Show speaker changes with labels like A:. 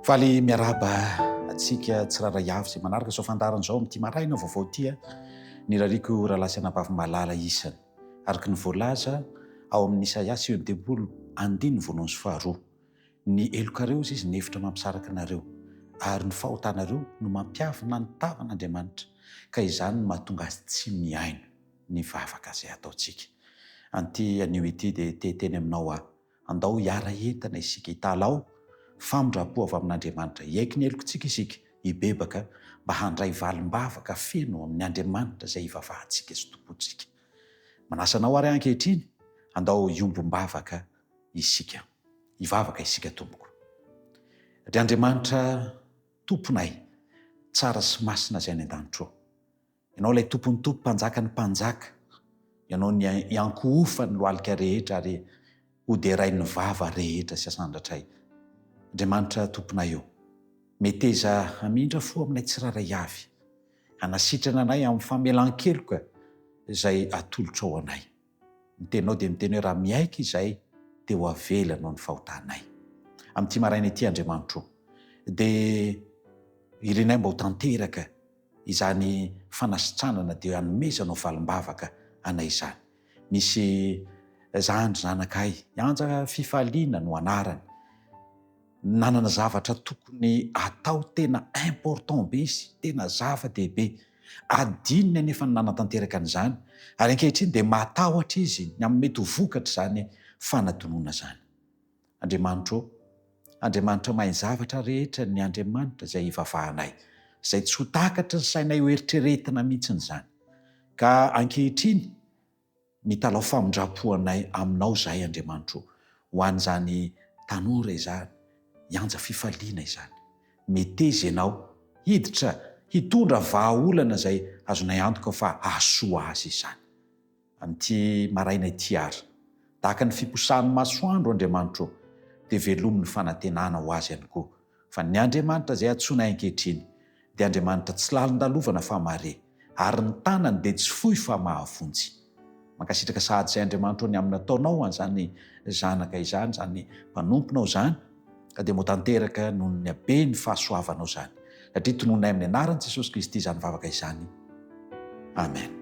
A: Faly miaraba atsika tsiraray avy izay manaraka zao fandaran'izao amin'ity maraina vaovao ity ny rariko rahalasanabavy malala isany araka ny voalaza ao amin'ny Isaia 7:1-2 ny elokareo izy nefitra mampisaraka anareo ary ny fahotanareo no mampiavana ny tavan'Andriamanitra ka izany no mahatonga azy tsy miaino ny vavaka izay ataontsika. Anty anio ity dia teteny aminao andao hiara entana isika hitalao famondrapo avy amin'Andriamanitra, iaiky ny elokontsika isika hibebaka mba handray valim-bavaka feno amin'ny Andriamanitra izay hivavahantsika sy tompontsika. Manasanao ary ankehitriny andao hiombom-bavaka isika, hivavaka isika tompoko. Ry Andriamanitra tomponay tsara sy masina izay any an-danitra ao. Ianao ilay tompon'ny tompo, mpanjaka ny mpanjaka, ianao ny iankohofany lohalika rehetra ary hoderain'ny vava rehetra sy asandratray. Andriamanitra tomponay eo, meteza hamindra fo aminay tsiraray avy, hanasitrana anay amin'ny famelan-keloka izay atolotra ao anay. Mitenao dia miteny hoe raha miaika izay dia ho avelanao ny fahotanay. Amin'ity maraina ity Andriamanitra dia irenay mba ho tanteraka izany fanasitranana dia hanomezanao valim-bavaka anay izany. Misy zandry zanakay hianja fifaliana no anarany, nanana zavatra tokony atao tena important be izy, tena zava-dehibe, adininy anefa nanatanteraka an'izany ary ankehitriny dia matahotra izy ny amin'ny mety ho vokatra izany fanadinoana izany. Andriamanitra mahay zavatra rehetra ny Andriamanitra izay hivavahanay, izay tsy ho takatra ny sainay ho eritreretina mihitsiny izany. Ka ankehitriny mitalao famondrapoanay aminao izahay Andriamanitra ho an'izany tanora izany, hianja fifaliana izany. Meteza ianao hiditra hitondra vahaolana izay azonay antoka fa hahasoa azy izany. Amin'ity maraina ity ary, tahaka ny fiposahan'ny masoandro Andriamanitra dia velomin'ny fanantenana ho azy ihany koa. Fa ny Andriamanitra izay antsoinay ankehitriny dia Andriamanitra tsy lalin-dalovana fa mahare, ary ny tanany dia tsy fohy fa mahavonjy. Mankasitraka sahady izay Andriamanitra ny amin'ny nataonao an'izany zanaka izany, izany mpanomponao izany, ka dia motanteraka noho ny habe ny fahasoavanao izany. Satria tononay amin'ny anaran'i Jesosy Kristy izany vavaka izany. Amen.